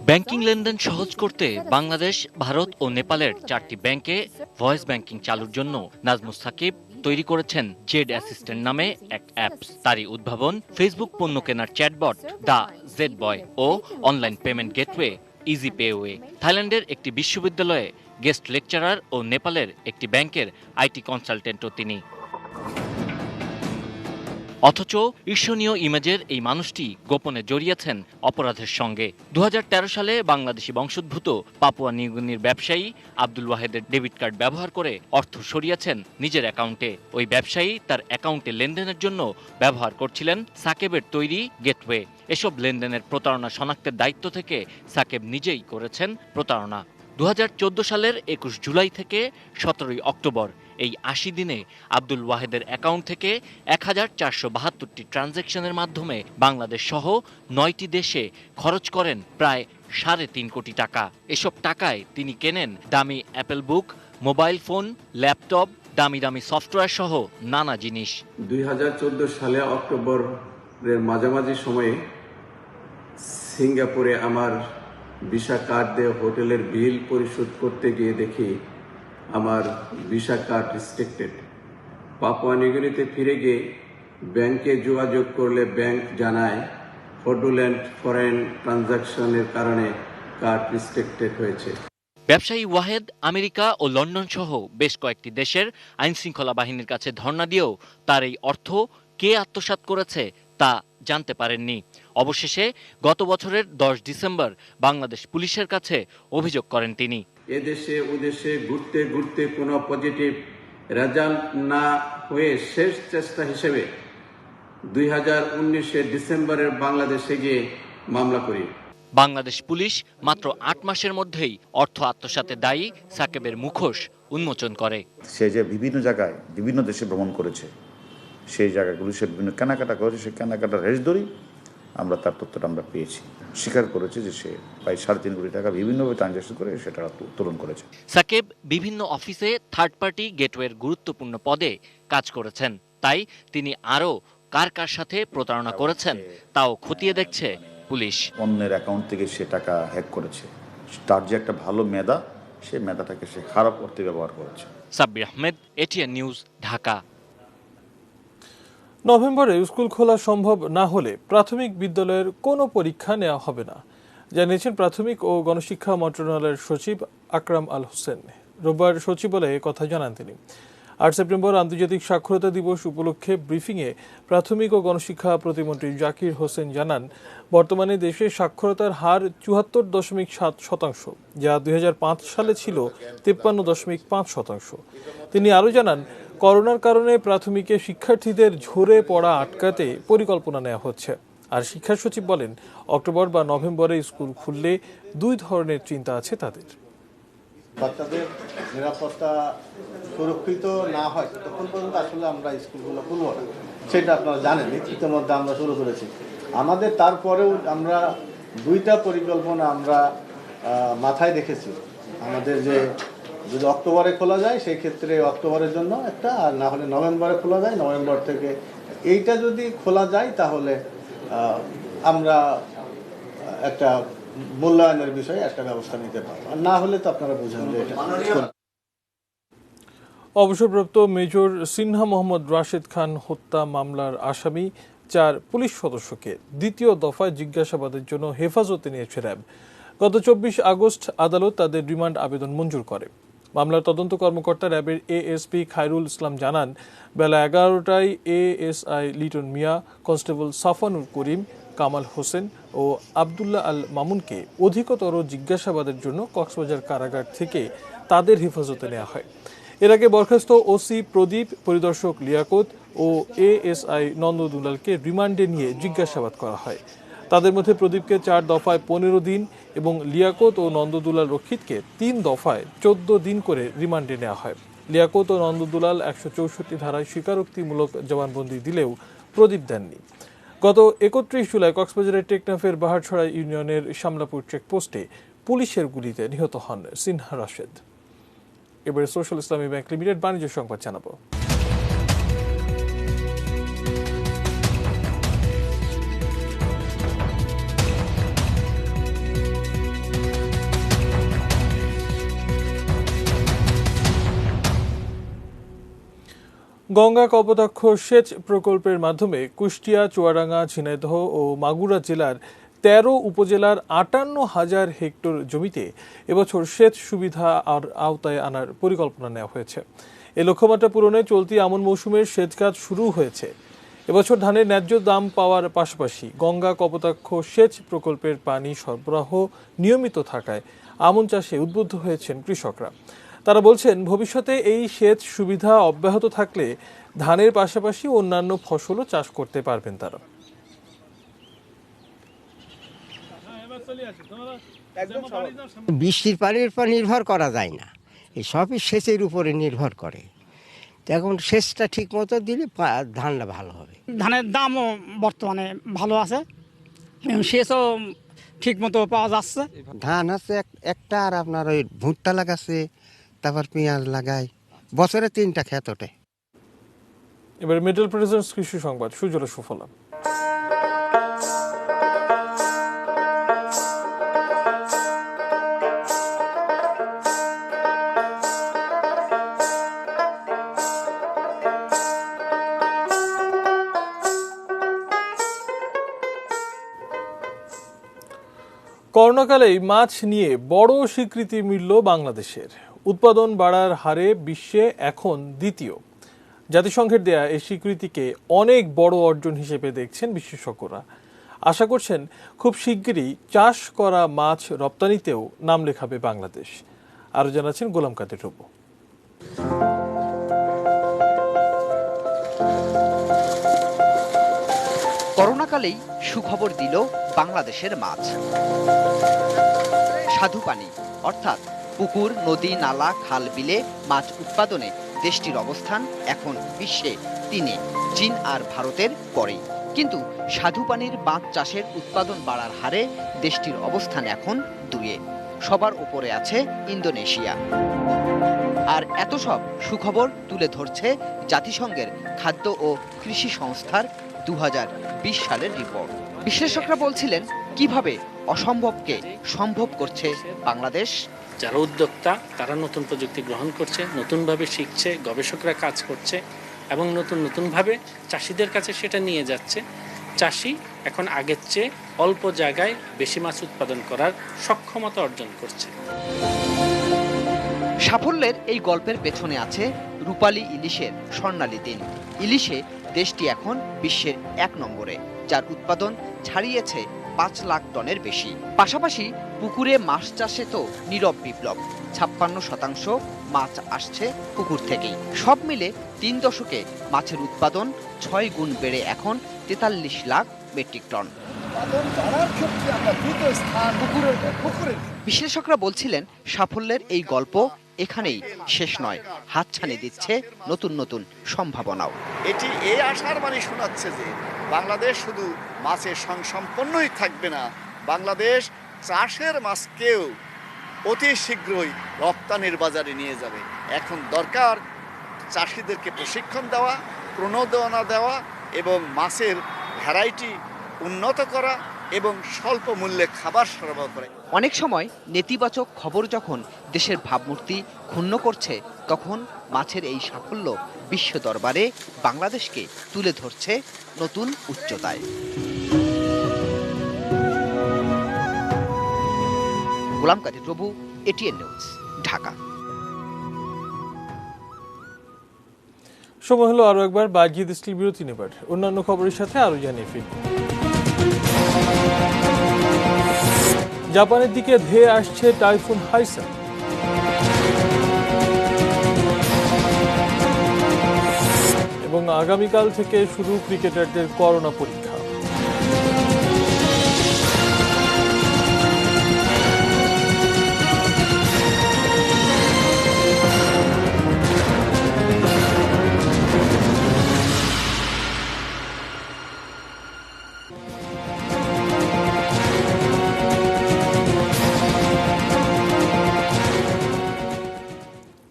Banking লেনদেন সহজ করতে বাংলাদেশ, ভারত ও নেপালের 4টি ব্যাংকে ভয়েস ব্যাংকিং চালুর জন্য নাজমুস সাকিব তৈরি করেছেন জেড অ্যাসিস্ট্যান্ট নামে এক অ্যাপস। তারই উদ্ভাবন ফেসবুক পণ্য কেনার চ্যাটবট দ্য জেড বয় ও online payment gateway easy payway. থাইল্যান্ডের একটি বিশ্ববিদ্যালয়ে গেস্ট লেকচারার ও নেপালের একটি ব্যাংকের আইটি কনসালটেন্টও তিনি। অথচ ঈর্ষণীয় ইমেজের এই মানুষটি গোপনে জড়িয়েছেন অপরাধের সঙ্গে। 2013 সালে বাংলাদেশি বংশোদ্ভূত পাপুয়া নিউগিনির ব্যবসায়ী আব্দুল ওয়াহেদের ডেবিট কার্ড ব্যবহার করে অর্থ সরিয়েছেন নিজের অ্যাকাউন্টে। ওই ব্যবসায়ী তার অ্যাকাউন্টে লেনদেনের জন্য ব্যবহার করছিলেন সাকিবের তৈরি গেটওয়ে। এসব লেনদেনের প্রতারণা শনাক্তের দায়িত্ব থেকে সাকিব নিজেই করেছেন প্রতারণা। 2014 সালের 21 জুলাই থেকে 17 অক্টোবর এই 80 দিনে আব্দুল ওয়াহেদের অ্যাকাউন্ট থেকে 1472টি ট্রানজ্যাকশনের মাধ্যমে বাংলাদেশ সহ 9টি দেশে খরচ করেন প্রায় 3.5 কোটি টাকা। এসব টাকায় তিনি কেনেন দামি অ্যাপেল বুক, মোবাইল ফোন, ল্যাপটপ, দামি দামি সফটওয়্যার সহ নানা জিনিস। 2014 সালে অক্টোবরের মাঝামাঝি সময়ে সিঙ্গাপুরে আমার ভিসা কার্ড দিয়ে হোটেলের বিল পরিশোধ করতে গিয়ে দেখি আমার ভিসা কার্ড রিস্ট্রিক্টেড। পাপুয়া নিউগিনিতে ফিরে গিয়ে ব্যাংকে যোগাযোগ করলে ব্যাংক জানায় ফ্রডুলেন্ট ফরেন ট্রানজাকশনের কারণে কার্ড রিস্ট্রিক্টেড হয়েছে। ব্যবসায়ী ওয়াহেদ আমেরিকা ও লন্ডন সহ বেশ কয়েকটি দেশের আইনশৃঙ্খলা বাহিনীর কাছে ধর্ণা দিয়েও তার এই অর্থ কে আত্মসাৎ করেছে তা জানতে পারেননি। অবশেষে গত বছরের 10 ডিসেম্বর বাংলাদেশ পুলিশের কাছে অভিযোগ করেন তিনি। এদেশে ওদেশে ঘুরতে ঘুরতে কোনো পজিটিভ রেজাল্ট না হয়ে শেষ চেষ্টা হিসেবে 2019 ডিসেম্বরের বাংলাদেশে গিয়ে মামলা করি। বাংলাদেশ পুলিশ মাত্র 8 মাসের মধ্যেই অর্থ আত্মসাতে দায়ী সাকিবের মুখোশ উন্মোচন করে। সে যে বিভিন্ন জায়গায় বিভিন্ন দেশে ভ্রমণ করেছে, সেই জায়গাগুলো সে বিভিন্ন কেনাকাটা করেছে, সেই কেনাকাটার রেশ ধরেই আমরা তার তথ্যটা আমরা পেয়েছি। স্বীকার করেছে যে সে প্রায় 3.5 কোটি টাকা বিভিন্নভাবে ট্রানজাকশন করে সেটা উত্তোলন করেছে। সাকিব বিভিন্ন অফিসে থার্ড পার্টি গেটওয়ের গুরুত্বপূর্ণ পদে কাজ করেছেন, তাই তিনি আরও কার কার সাথে প্রতারণা করেছেন তাও খতিয়ে দেখছে পুলিশ। অন্যের অ্যাকাউন্ট থেকে সে টাকা হ্যাক করেছে, তার যে একটা ভালো মেধা, সেই মেধাটাকে সে খারাপ অর্থে ব্যবহার করেছে। Sabbir Ahmed, ATN news, Dhaka. নভেম্বরে স্কুল খোলা সম্ভব না হলে প্রাথমিক বিদ্যালয়ের কোনো পরীক্ষা নেওয়া হবে না। জানিয়েছেন প্রাথমিক ও গণশিক্ষা মন্ত্রণালয়ের সচিব আকরাম আল হোসেন। রোববার সচিবালয়ে কথা জানান তিনি। 8 সেপ্টেম্বর আন্তর্জাতিক সাক্ষরতা দিবস উপলক্ষে ব্রিফিংয়ে প্রাথমিক ও গণশিক্ষা প্রতিমন্ত্রী জাকির হোসেন জানান, বর্তমানে দেশে সাক্ষরতার হার ৭৪.৭%, যা 2005 সালে ছিল 53.5%। তিনি আরও জানান, করোনার কারণে প্রাথমিকে শিক্ষার্থীদের ঝরে পড়া আটকাতে পরিকল্পনা নেওয়া হচ্ছে। আর শিক্ষা সচিব বলেন, অক্টোবর বা নভেম্বরে স্কুল খুললে 2 ধরনের চিন্তা আছে তাদের। বাচ্চাদের নিরাপত্তা সুরক্ষিত না হয় তখন পর্যন্ত আসলে আমরা স্কুলগুলো খুলব না, সেটা আপনারা জানেন। ইতিমধ্যে আমরা শুরু করেছি। আমাদের তারপরেও আমরা 2টা পরিকল্পনা আমরা মাথায় রেখেছি। আমাদের যে যদি অক্টোবরে খোলা যায় সেই ক্ষেত্রে অক্টোবরের জন্য একটা, আর না হলে নভেম্বরে খোলা যায়, নভেম্বর থেকে। এইটা যদি খোলা যায় তাহলে আমরা একটা মূল্যায়নের বিষয়ে একটা ব্যবস্থা নিতে পারবো, আর না হলে তো আপনারা বুঝেন যে এটা। অবসরপ্রাপ্ত মেজর সিনহা মোহাম্মদ রাশেদ খান হত্যা মামলার আসামি 4 পুলিশ সদস্যকে দ্বিতীয় দফায় জিজ্ঞাসাবাদের জন্য হেফাজতে নিয়েছে র্যাব। গত 24 আগস্ট আদালত তাদের রিমান্ড আবেদন মঞ্জুর করে। মামলার তদন্ত কর্মকর্তা র্যাবের এএসপি খায়রুল ইসলাম জানান, বেলা 11টায় এএসআই লিটন মিয়া, কনস্টেবল সাফানুর করিম, কামাল হোসেন ও আবদুল্লাহ আল মামুনকে অধিকতর জিজ্ঞাসাবাদের জন্য কক্সবাজার কারাগার থেকে তাদের হেফাজতে নেওয়া হয়। এর আগে বরখাস্ত ওসি প্রদীপ, পরিদর্শক লিয়াকত ও এএসআই নন্দদুলালকে রিমান্ডে নিয়ে জিজ্ঞাসাবাদ করা হয়। তাদের মধ্যে প্রদীপকে 4 দফায় 15 দিন এবং লিয়াকত ও নন্দদুলাল রক্ষিতকে 3 দফায় 14 দিন করে রিমান্ডে নেওয়া হয়। লিয়াকত ও নন্দদুলাল 164 ধারায় স্বীকারোক্তিমূলক জবানবন্দি দিলেও প্রদীপ দেননি। গত 31 জুলাই কক্সবাজারের টেকনাফের বাহারছড়া ইউনিয়নের শামলাপুর চেকপোস্টে পুলিশের গুলিতে নিহত হন সিনহা রাশেদ। এবারে সোশ্যাল ইসলামী ব্যাংক লিমিটেড বাণিজ্য সংবাদ জানাবো। গঙ্গা কপোতাক্ষ সেচ প্রকল্পের মাধ্যমে কুষ্টিয়া, চুয়াডাঙ্গা, ঝিনাইদহ ও মাগুরা জেলার 13 উপজেলার 58,000 হেক্টর জমিতে এবছর সেচ সুবিধা আর আওতায় আনার পরিকল্পনা নেওয়া হয়েছে। এই লক্ষ্যমাত্রা পূরণে চলতি আমন মৌসুমের সেচ কাজ শুরু হয়েছে। এবছর ধানের ন্যায্য দাম পাওয়ার পাশাপাশি গঙ্গা কপোতাক্ষ সেচ প্রকল্পের পানি সরবরাহ নিয়মিত থাকায় আমন চাষে উদ্বুদ্ধ হয়েছেন কৃষকরা। তারা বলছেন, ভবিষ্যতে এই সেচ সুবিধা অব্যাহত থাকলে ধানের পাশাপাশি অন্যান্য ফসলও চাষ করতে পারবেন তারা। বৃষ্টির পানির উপর নির্ভর করা যায় না, এই সবই সেচের উপরে নির্ভর করে। এখন সেচটা ঠিক মতো দিলে ধানটা ভালো হবে। ধানের দামও বর্তমানে ভালো আছে, সেচও ঠিক মতো পাওয়া যাচ্ছে। ধান আছে একটা, আর আপনার ওই ভুট্টা লাগাচ্ছে, তারপর পেঁয়াজ লাগায়, বছরে 3টা ক্ষেত ওঠে। এবার মিডল প্রেজেন্স কৃষি সংবাদ সুজলা সুফলা। করোনাকালেই মাছ নিয়ে বড় স্বীকৃতি মিলল বাংলাদেশের। উৎপাদন বাড়ার হারে বিশ্বে এখন দ্বিতীয়। জাতিসংঘের দেয়া এই স্বীকৃতিকে অনেক বড় অর্জন হিসেবে দেখছেন বিশেষজ্ঞরা। আশা করছেন খুব শিগগিরই চাষ করা মাছ রপ্তানিতেও নাম লেখাবে বাংলাদেশ। আরও জানাচ্ছেন গোলাম কাদের রবু। করোনাকালেই সুখবর দিল বাংলাদেশের মাছ। স্বাদু পানি অর্থাৎ পুকুর, নদী, নালা, খাল, বিলে মাছ উৎপাদনে দেশটির অবস্থান এখন বিশ্বে 3-এ, চীন আর ভারতের পরেই। কিন্তু স্বাদু পানির বাঁধ চাষের উৎপাদন বাড়ার হারে দেশটির অবস্থান এখন 2-এ। সবার উপরে আছে ইন্দোনেশিয়া। আর এত সব সুখবর তুলে ধরছে জাতিসংঘের খাদ্য ও কৃষি সংস্থার 2020 সালের রিপোর্ট। বিশ্লেষকরা বলছিলেন, কিভাবে অসম্ভবকে সম্ভব করছে বাংলাদেশ। যারা উদ্যোক্তা তারা নতুন প্রযুক্তি গ্রহণ করছে, নতুনভাবে শিখছে, গবেষকরা কাজ করছে এবং নতুনভাবে চাষিদের কাছে সেটা নিয়ে যাচ্ছে। চাষি এখন আগের চেয়ে অল্প জায়গায় বেশি মাছ উৎপাদন করার সক্ষমতা অর্জন করছে। সাফল্যের এই গল্পের পেছনে আছে রূপালী ইলিশের স্বর্ণালী দিন। ইলিশে দেশটি এখন বিশ্বের 1 নম্বরে, যার উৎপাদন ছাড়িয়েছে 5 লাখ টনের বেশি। পাশাপাশি পুকুরে মাছ চাষে তো নীরব বিপ্লব। 56% মাছ আসছে পুকুর থেকেই। সব মিলে 3 দশকে মাছের উৎপাদন 6 গুণ বেড়ে এখন 43 লাখ মেট্রিক টন। বিশ্লেষকরা বলছিলেন, সাফল্যের এই গল্প এখানেই শেষ নয়, হাতছানি দিচ্ছে নতুন নতুন সম্ভাবনাও। এটি এই আশার বাণী শোনাচ্ছে যে বাংলাদেশ শুধু মাছের সংসম্পন্নই থাকবে না, বাংলাদেশ চাষের মাছকেও অতি শীঘ্রই রপ্তানির বাজারে নিয়ে যাবে। এখন দরকার চাষিদেরকে প্রশিক্ষণ দেওয়া, প্রণোদনা দেওয়া এবং মাছের ভ্যারাইটি উন্নত করা এবং স্বল্প মূল্যে খাবার সরবরাহ করে। অনেক সময় নেতিবাচক খবর যখন দেশের ভাবমূর্তি ক্ষুণ্ণ করছে, তখন মাছের এই সাফল্য বিশ্ব দরবারে বাংলাদেশকে তুলে ধরছে নতুন উচ্চতায়। গোলাম কাদের প্রভু, এটিএন নিউজ, ঢাকা। সময় হলো আরো একবার বাজিদ স্টিল বিরতি নেবার। অন্যান্য খবরের সাথে আরো জানিয়ে ফিরব। জাপানের দিকে ধেয়ে আসছে টাইফুন হাইসান। এবং আগামীকাল থেকে শুরু ক্রিকেটারদের করোনা পরীক্ষা।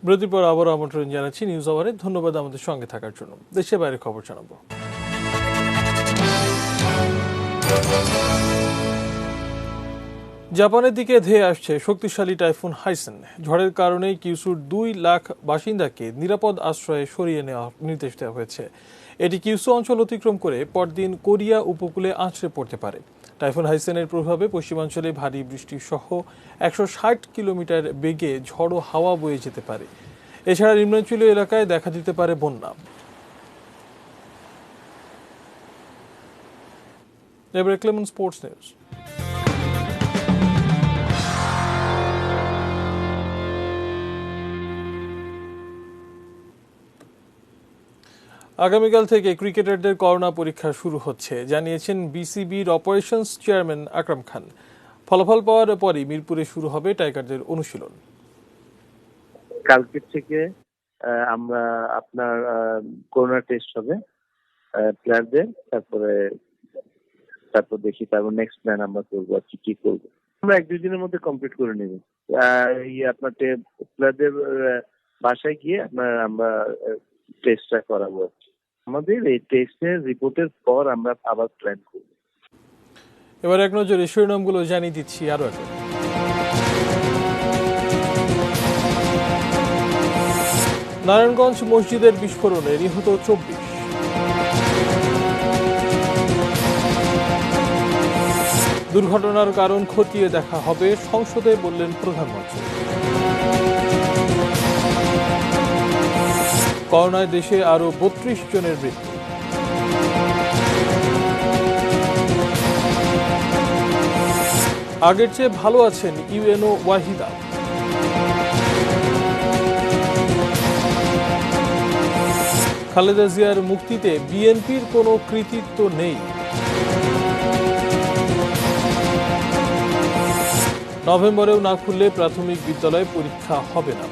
বিরতির পর আবারও আমন্ত্রণ জানাচ্ছি নিউজ আওয়ারে। ধন্যবাদ আমাদের সঙ্গে থাকার জন্য। দেশের বাইরে খবর জানাবো। জাপানের দিকে ধেয়ে আসছে শক্তিশালী টাইফুন হাইসেন। ঝড়ের কারণে কিউসুর 2 লাখ বাসিন্দাকে নিরাপদ আশ্রয়ে সরিয়ে নেওয়ার নির্দেশ দেওয়া হয়েছে। এটি কিউসু অঞ্চল অতিক্রম করে পরদিন কোরিয়া উপকূলে আছড়ে পড়তে পারে। টাইফুন হাইসেনের প্রভাবে পশ্চিমাঞ্চলে ভারী বৃষ্টি সহ 160 কিলোমিটার বেগে ঝড়ো হাওয়া বয়ে যেতে পারে। এছাড়া নিম্নাঞ্চলীয় এলাকায় দেখা দিতে পারে বন্যা। এবার ক্লেমন স্পোর্টস নিউজ। আগামীকাল থেকে ক্রিকেটারদের করোনা পরীক্ষা শুরু হচ্ছে, জানিয়েছেন বিসিবির অপারেশনস চেয়ারম্যান আকরাম খান। ফলাফল পাওয়ার পরই মিরপুরে শুরু হবে টাইগারদের অনুশীলন। কালকে থেকে আমরা আপনার করোনা টেস্ট হবে প্লেয়ারদের, তারপর দেখি, তারপর নেক্সট প্ল্যান আমরা করবো আর কি করবো। আমরা 1-2 দিনের মধ্যে কমপ্লিট করে নেব। আপনার প্লেয়ারদের বাসায় গিয়ে আমরা টেস্টটা করাবো। আমাদের এই টেস্টের রিপোর্টের পর আমরা আবার প্ল্যান করব। এবার এক নজরে শিরোনামগুলো জানিয়ে দিচ্ছি আরো একবার। নারায়ণগঞ্জ মসজিদের বিস্ফোরণে নিহত 24। দুর্ঘটনার কারণ খতিয়ে দেখা হবে সংসদে, বললেন প্রধানমন্ত্রী। করোনায় দেশে আরো 32 জনের মৃত্যু। আগের চেয়ে ভালো আছেন ইউএনও ওয়াহিদা। খালেদা জিয়ার মুক্তিতে বিএনপির কোনো কৃতিত্ব নেই। নভেম্বরেও না খুললে প্রাথমিক বিদ্যালয়ে পরীক্ষা হবে না।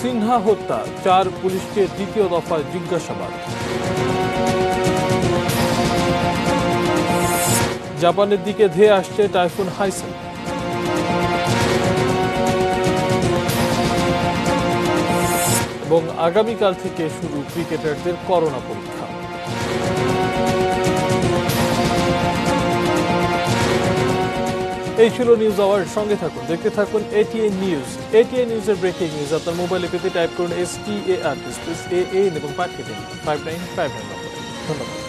সিনহা হত্যা, 4 পুলিশকে দ্বিতীয় দফায় জিজ্ঞাসাবাদ। জাপানের দিকে ধেয়ে আসছে টাইফুন হাইসেন। এবং আগামীকাল থেকে শুরু ক্রিকেটারদের করোনা পরীক্ষা। এই ছিল নিউজ আওয়ার। সঙ্গে থাকুন, দেখতে থাকুন এটিএন নিউজ। এটিএন নিউজের ব্রেকিং নিউজ আপনার মোবাইলে পেতে টাইপ করুন STAR এবং পাঠিয়ে দিন 5959 নম্বরে। ধন্যবাদ।